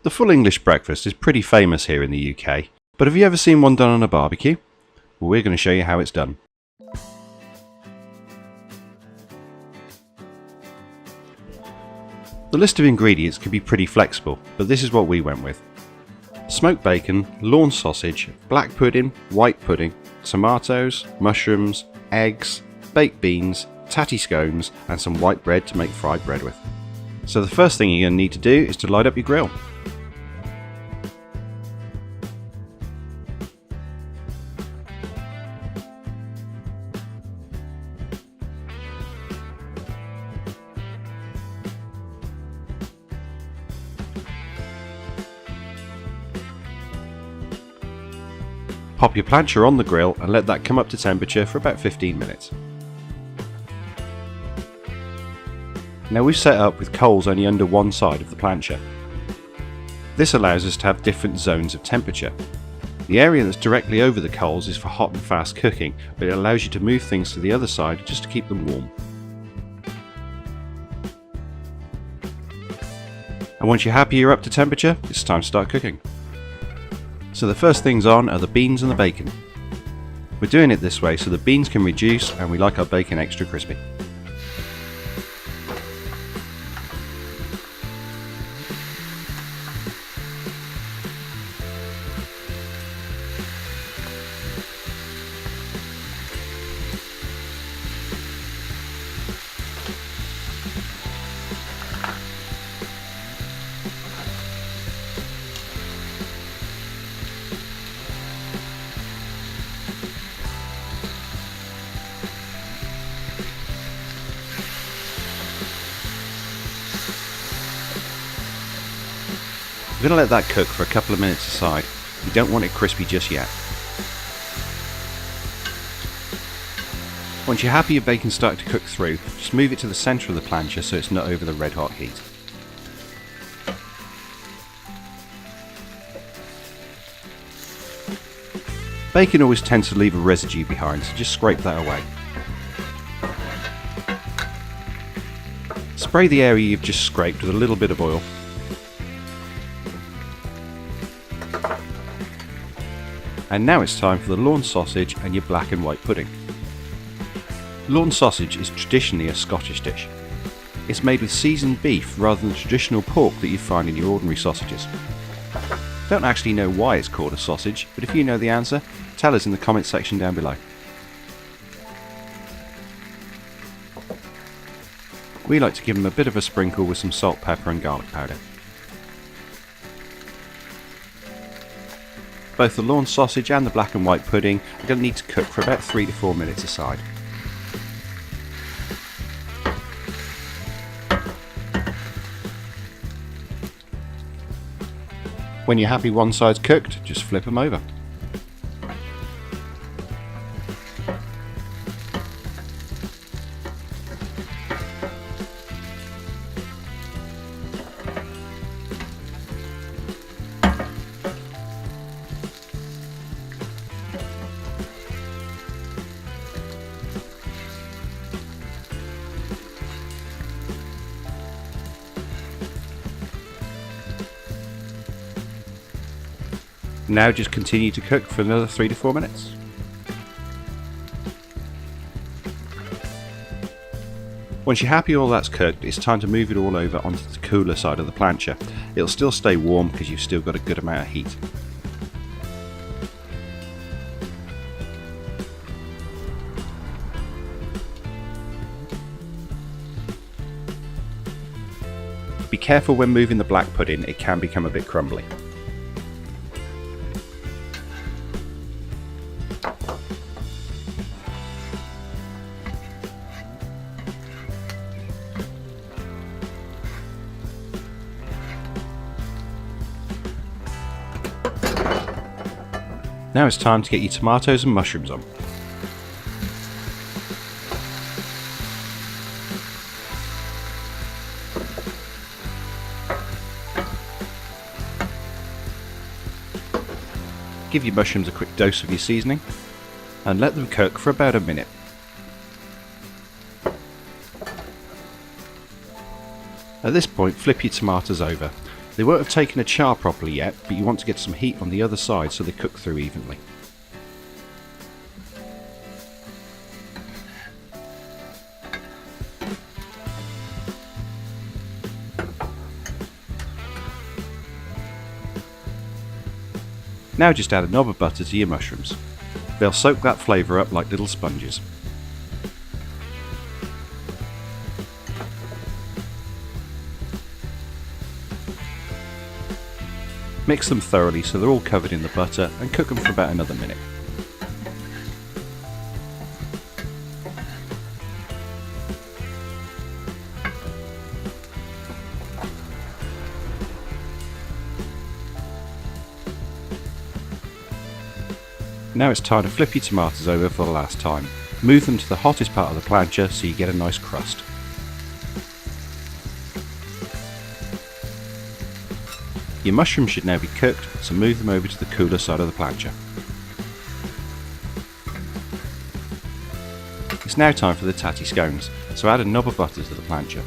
The full English breakfast is pretty famous here in the UK, but have you ever seen one done on a barbecue? Well, we're going to show you how it's done. The list of ingredients can be pretty flexible, but this is what we went with. Smoked bacon, lawn sausage, black pudding, white pudding, tomatoes, mushrooms, eggs, baked beans, tatty scones and some white bread to make fried bread with. So the first thing you're going to need to do is to light up your grill. Pop your plancha on the grill and let that come up to temperature for about 15 minutes. Now we've set up with coals only under one side of the plancha. This allows us to have different zones of temperature. The area that's directly over the coals is for hot and fast cooking, but it allows you to move things to the other side just to keep them warm. And once you're happy you're up to temperature, it's time to start cooking. So the first things on are the beans and the bacon. We're doing it this way so the beans can reduce and we like our bacon extra crispy. We're going to let that cook for a couple of minutes aside. You don't want it crispy just yet. Once you're happy your bacon's starting to cook through, just move it to the centre of the plancha so it's not over the red hot heat. Bacon always tends to leave a residue behind, so just scrape that away. Spray the area you've just scraped with a little bit of oil. And now it's time for the lawn sausage and your black and white pudding. Lawn sausage is traditionally a Scottish dish. It's made with seasoned beef rather than the traditional pork that you find in your ordinary sausages. Don't actually know why it's called a sausage, but if you know the answer, tell us in the comment section down below. We like to give them a bit of a sprinkle with some salt, pepper and garlic powder. Both the lawn sausage and the black and white pudding are going to need to cook for about 3 to 4 minutes aside. When you're happy one side's cooked, just flip them over. Now just continue to cook for another 3 to 4 minutes. Once you're happy all that's cooked, it's time to move it all over onto the cooler side of the plancha. It'll still stay warm because you've still got a good amount of heat. Be careful when moving the black pudding, it can become a bit crumbly. Now it's time to get your tomatoes and mushrooms on. Give your mushrooms a quick dose of your seasoning and let them cook for about a minute. At this point, flip your tomatoes over. They won't have taken a char properly yet, but you want to get some heat on the other side so they cook through evenly. Now just add a knob of butter to your mushrooms. They'll soak that flavour up like little sponges. Mix them thoroughly so they're all covered in the butter and cook them for about another minute. Now it's time to flip your tomatoes over for the last time. Move them to the hottest part of the plancha so you get a nice crust. Your mushrooms should now be cooked, so move them over to the cooler side of the plancha. It's now time for the tatty scones, so add a knob of butter to the plancha.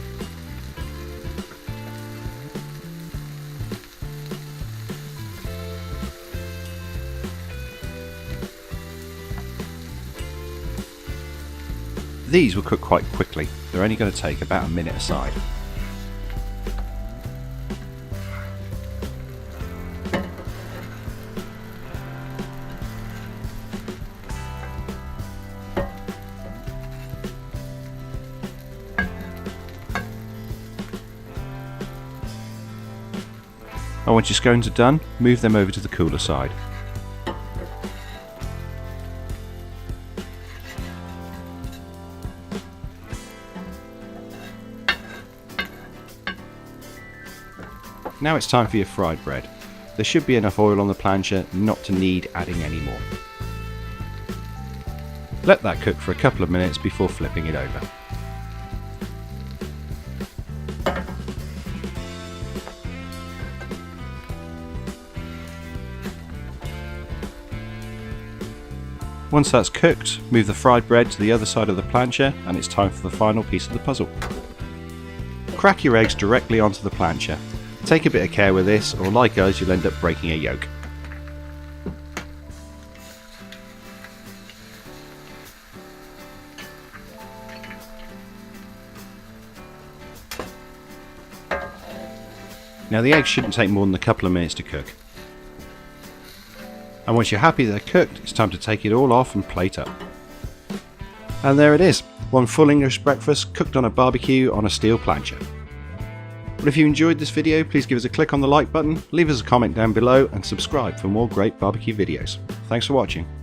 These will cook quite quickly, they're only going to take about a minute aside. And once your scones are done, move them over to the cooler side. Now it's time for your fried bread. There should be enough oil on the plancha not to need adding any more. Let that cook for a couple of minutes before flipping it over. Once that's cooked, move the fried bread to the other side of the plancha and it's time for the final piece of the puzzle. Crack your eggs directly onto the plancha. Take a bit of care with this, or like us, you'll end up breaking a yolk. Now the eggs shouldn't take more than a couple of minutes to cook. And once you're happy they're cooked, it's time to take it all off and plate up. And there it is, one full English breakfast cooked on a barbecue on a steel plancha. Well, if you enjoyed this video, please give us a click on the like button, leave us a comment down below and subscribe for more great barbecue videos. Thanks for watching.